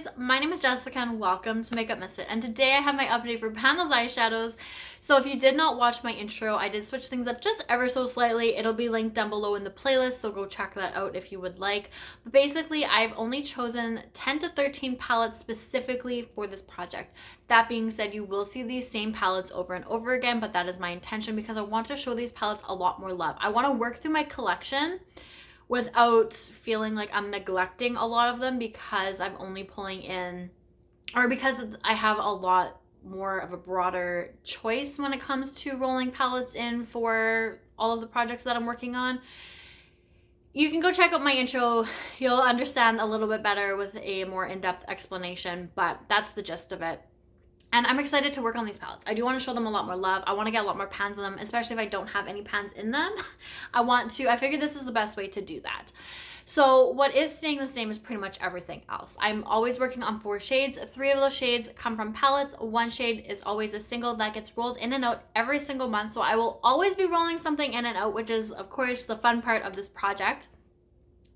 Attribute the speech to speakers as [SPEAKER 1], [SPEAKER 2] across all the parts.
[SPEAKER 1] guys, my name is Jessica and welcome to Makeup.misfit, and today I have my update for Panda's eyeshadows. So if you did not watch my intro, I did switch things up just ever so slightly. It'll be linked down below in the playlist, so go check that out if you would like. But basically, I've only chosen 10 to 13 palettes specifically for this project. That being said, you will see these same palettes over and over again, but that is my intention because I want to show these palettes a lot more love. I want to work through my collection without feeling like I'm neglecting a lot of them because I'm only pulling in, or because I have a lot more of a broader choice when it comes to rolling palettes in for all of the projects that I'm working on. You can go check out my intro. You'll understand a little bit better with a more in-depth explanation, but that's the gist of it. And I'm excited to work on these palettes. I do want to show them a lot more love. I want to get a lot more pans in them, especially if I don't have any pans in them. I figured this is the best way to do that. So what is staying the same is pretty much everything else. I'm always working on 4 shades. 3 of those shades come from palettes. 1 shade is always a single that gets rolled in and out every single month. So I will always be rolling something in and out, which is of course the fun part of this project.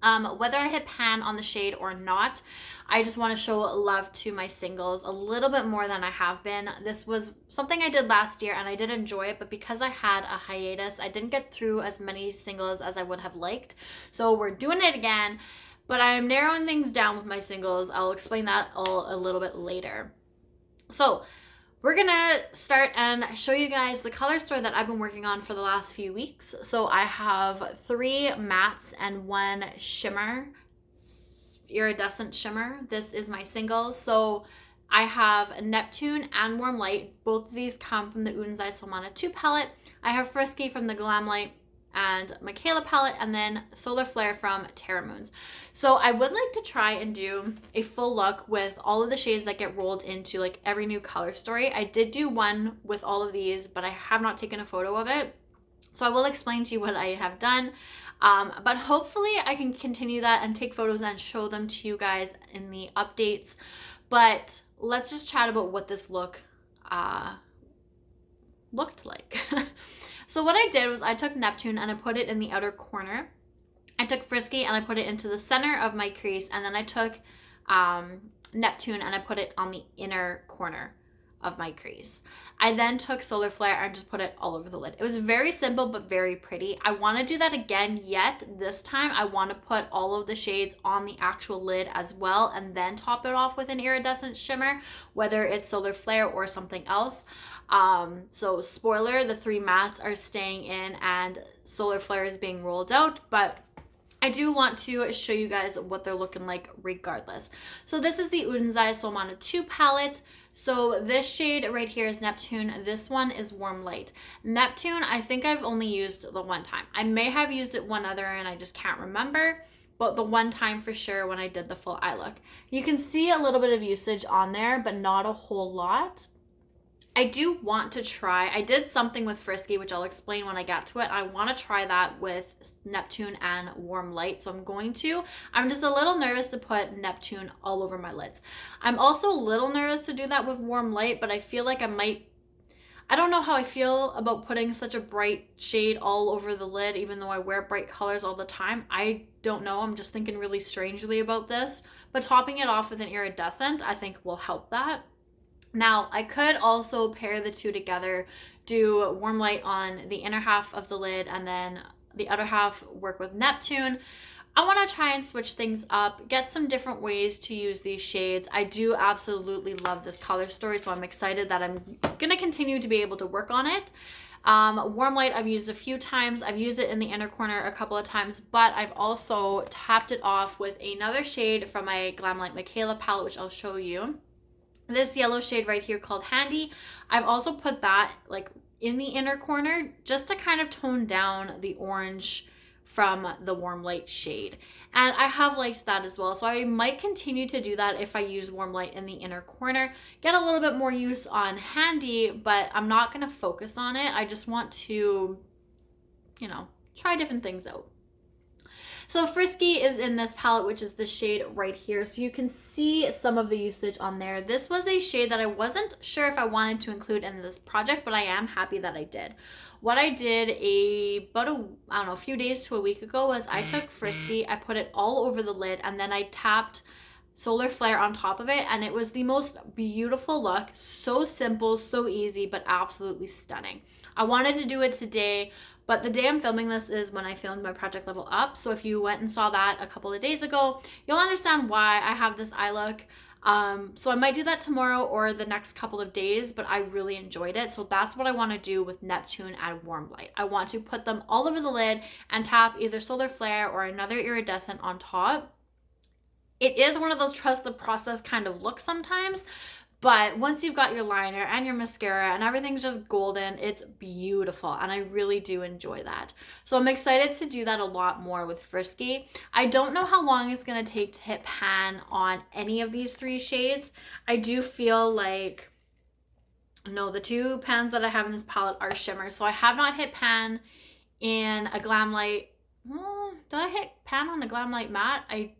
[SPEAKER 1] Whether I hit pan on the shade or not, I just want to show love to my singles a little bit more than I have been. This was something I did last year and I did enjoy it, but because I had a hiatus, I didn't get through as many singles as I would have liked. So we're doing it again, but I'm narrowing things down with my singles. I'll explain that all a little bit later. So we're gonna start and show you guys the color story that I've been working on for the last few weeks. So I have 3 mattes and 1 shimmer, iridescent shimmer. This is my single. So I have Neptune and Warm Light. Both of these come from the Odens 2 palette. I have Frisky from the Glamlite and Mikayla palette, and then Solar Flare from Terramoons. So I would like to try and do a full look with all of the shades that get rolled into like every new color story. I did do one with all of these, but I have not taken a photo of it. So I will explain to you what I have done. But hopefully I can continue that and take photos and show them to you guys in the updates. But let's just chat about what this look looked like. So what I did was I took Neptune and I put it in the outer corner. I took Frisky and I put it into the center of my crease. And then I took Neptune and I put it on the inner corner of my crease. I then took Solar Flare and just put it all over the lid. It was very simple but very pretty. I want to do that again, yet this time I want to put all of the shades on the actual lid as well and then top it off with an iridescent shimmer, whether it's Solar Flare or something else. So spoiler, the 3 mattes are staying in and Solar Flare is being rolled out, but I do want to show you guys what they're looking like regardless. So this is the Odens solmane 2 palette. So this shade right here is Neptune. This one is Warm Light. Neptune, I think I've only used the one time. I may have used it one other and I just can't remember, but the one time for sure when I did the full eye look. You can see a little bit of usage on there, but not a whole lot. I do want to try, I did something with Frisky, which I'll explain when I get to it. I want to try that with Neptune and Warm Light, so I'm going to. I'm just a little nervous to put Neptune all over my lids. I'm also a little nervous to do that with Warm Light, but I feel like I don't know how I feel about putting such a bright shade all over the lid, even though I wear bright colors all the time. I don't know, I'm just thinking really strangely about this, but topping it off with an iridescent, I think will help that. Now, I could also pair the two together, do Warm Light on the inner half of the lid and then the other half work with Neptune. I want to try and switch things up, get some different ways to use these shades. I do absolutely love this color story, so I'm excited that I'm going to continue to be able to work on it. Warm Light I've used a few times. I've used it in the inner corner a couple of times, but I've also tapped it off with another shade from my Glamlite Mikayla palette, which I'll show you. This yellow shade right here called Handy. I've also put that like in the inner corner just to kind of tone down the orange from the Warm Light shade. And I have liked that as well. So I might continue to do that if I use Warm Light in the inner corner. Get a little bit more use on Handy, but I'm not going to focus on it. I just want to, try different things out. So Frisky is in this palette, which is the shade right here. So you can see some of the usage on there. This was a shade that I wasn't sure if I wanted to include in this project, but I am happy that I did. What I did a few days to a week ago was I took Frisky, I put it all over the lid, and then I tapped solar flare on top of it, and it was the most beautiful look. So simple, so easy, but absolutely stunning. I wanted to do it today, but the day I'm filming this is when I filmed my Project Level Up. So if you went and saw that a couple of days ago, you'll understand why I have this eye look. So I might do that tomorrow or the next couple of days, but I really enjoyed it. So that's what I want to do with Neptune and Warm Light. I want to put them all over the lid and tap either Solar Flare or another iridescent on top. It is one of those trust the process kind of looks sometimes, but once you've got your liner and your mascara and everything's just golden, it's beautiful. And I really do enjoy that. So I'm excited to do that a lot more with Frisky. I don't know how long it's going to take to hit pan on any of these 3 shades. I do feel like, no, the 2 pans that I have in this palette are shimmer. So I have not hit pan in a glamlite. Did I hit pan on a glamlite matte?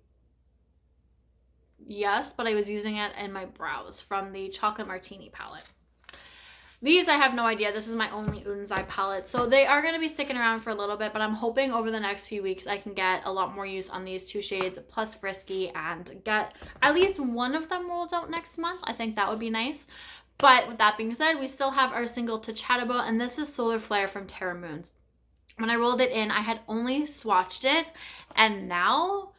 [SPEAKER 1] Yes, but I was using it in my brows from the Chocolate Martini palette. These I have no idea. This is my only Odens eye palette. So they are going to be sticking around for a little bit, but I'm hoping over the next few weeks I can get a lot more use on these 2 shades plus Frisky and get at least one of them rolled out next month. I think that would be nice. But with that being said, we still have our single to chat about, and this is Solar Flare from Terramoon. When I rolled it in, I had only swatched it, and now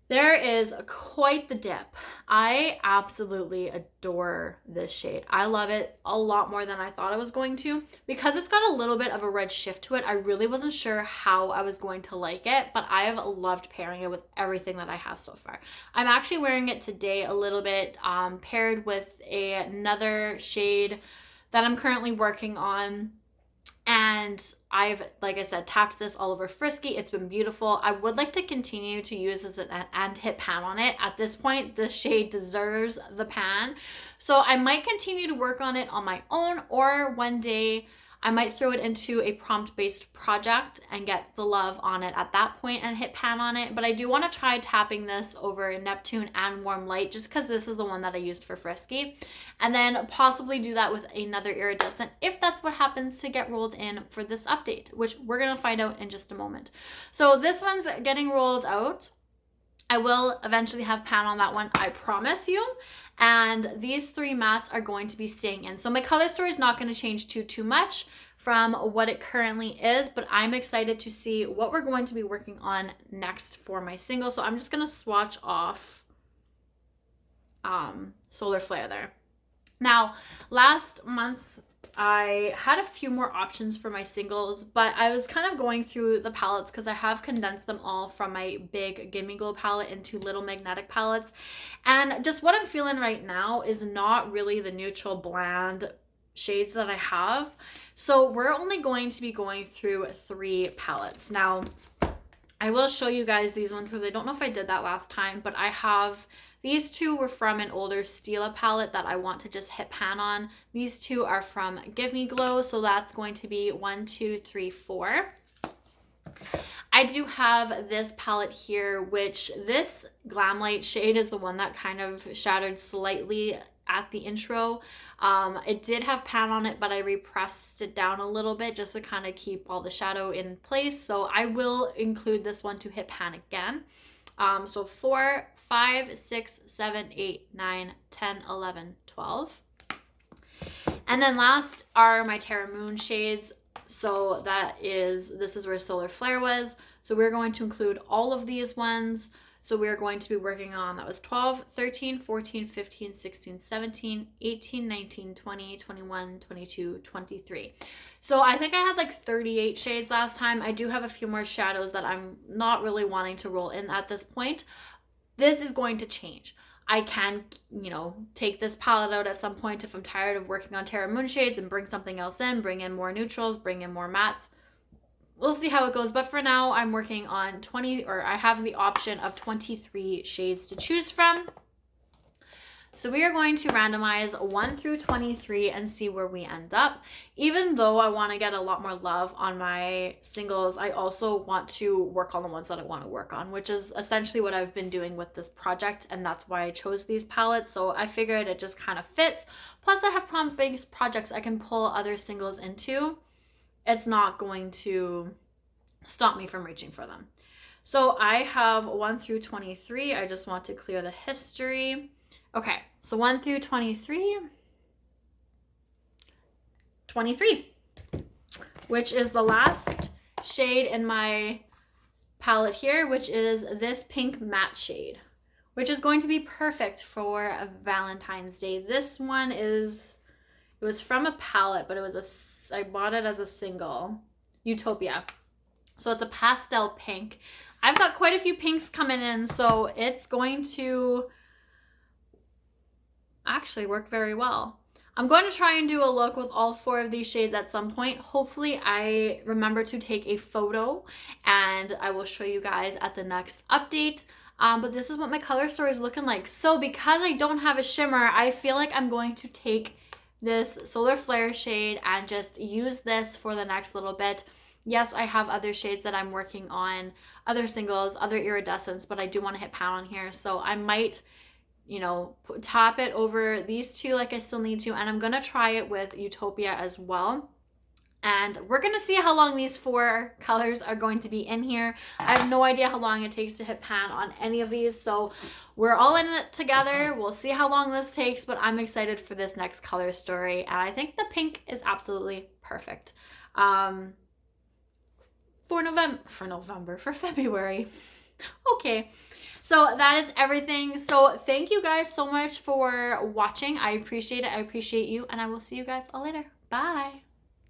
[SPEAKER 1] there is quite the dip. I absolutely adore this shade. I love it a lot more than I thought I was going to. Because it's got a little bit of a red shift to it, I really wasn't sure how I was going to like it, but I have loved pairing it with everything that I have so far. I'm actually wearing it today a little bit paired with another shade that I'm currently working on. And I've, like I said, tapped this all over Frisky. It's been beautiful. I would like to continue to use this and hit pan on it. At this point, this shade deserves the pan. So I might continue to work on it on my own, or one day I might throw it into a prompt-based project and get the love on it at that point and hit pan on it. But I do want to try tapping this over Neptune and Warm Light just because this is the one that I used for Frisky. And then possibly do that with another iridescent if that's what happens to get rolled in for this update, which we're going to find out in just a moment. So this one's getting rolled out. I will eventually have pan on that one, I promise you. And these 3 mattes are going to be staying in. So my color story is not going to change too much from what it currently is, but I'm excited to see what we're going to be working on next for my single. So I'm just going to swatch off Solar Flare there. Now, last month, I had a few more options for my singles, but I was kind of going through the palettes because I have condensed them all from my big Gimme Glow palette into little magnetic palettes. And just what I'm feeling right now is not really the neutral bland shades that I have. So we're only going to be going through 3 palettes. Now, I will show you guys these ones because I don't know if I did that last time, but I have... These 2 were from an older Stila palette that I want to just hit pan on. These 2 are from Give Me Glow, so that's going to be 1, 2, 3, 4. I do have this palette here, which this Glamlite shade is the one that kind of shadowed slightly at the intro. It did have pan on it, but I repressed it down a little bit just to kind of keep all the shadow in place. So I will include this one to hit pan again. So 4, 5, 6, 7, 8, 9, 10, 11, 12. And then last are my Terramoon shades. So this is where Solar Flare was. So we're going to include all of these ones. So we're going to be working on, that was 12, 13, 14, 15, 16, 17, 18, 19, 20, 21, 22, 23. So I think I had like 38 shades last time. I do have a few more shadows that I'm not really wanting to roll in at this point. This is going to change. I can, take this palette out at some point if I'm tired of working on Terramoon shades and bring something else in, bring in more neutrals, bring in more mattes. We'll see how it goes. But for now, I'm working on I have the option of 23 shades to choose from. So we are going to randomize 1 through 23 and see where we end up. Even though I want to get a lot more love on my singles, I also want to work on the ones that I want to work on, which is essentially what I've been doing with this project, and that's why I chose these palettes. So I figured it just kind of fits. Plus I have prompt-based projects I can pull other singles into. It's not going to stop me from reaching for them. So I have 1 through 23. I just want to clear the history. Okay, so 1 through 23. 23, which is the last shade in my palette here, which is this pink matte shade, which is going to be perfect for a Valentine's Day. This one is, it was from a palette, but it was I bought it as a single, Utopia. So it's a pastel pink. I've got quite a few pinks coming in, so it's going to actually work very well. I'm going to try and do a look with all 4 of these shades at some point. Hopefully I remember to take a photo and I will show you guys at the next update. But this is what my color story is looking like. So because I don't have a shimmer, I feel like I'm going to take this Solar Flare shade and just use this for the next little bit. Yes, I have other shades that I'm working on, other singles, other iridescents, but I do want to hit pan on here. So I might, you know, top it over these 2 like I still need to. And I'm going to try it with Utopia as well. And we're going to see how long these 4 colors are going to be in here. I have no idea how long it takes to hit pan on any of these. So we're all in it together. We'll see how long this takes, but I'm excited for this next color story. And I think the pink is absolutely perfect. For February. Okay. So that is everything. So thank you guys so much for watching. I appreciate it. I appreciate you. And I will see you guys all later. Bye.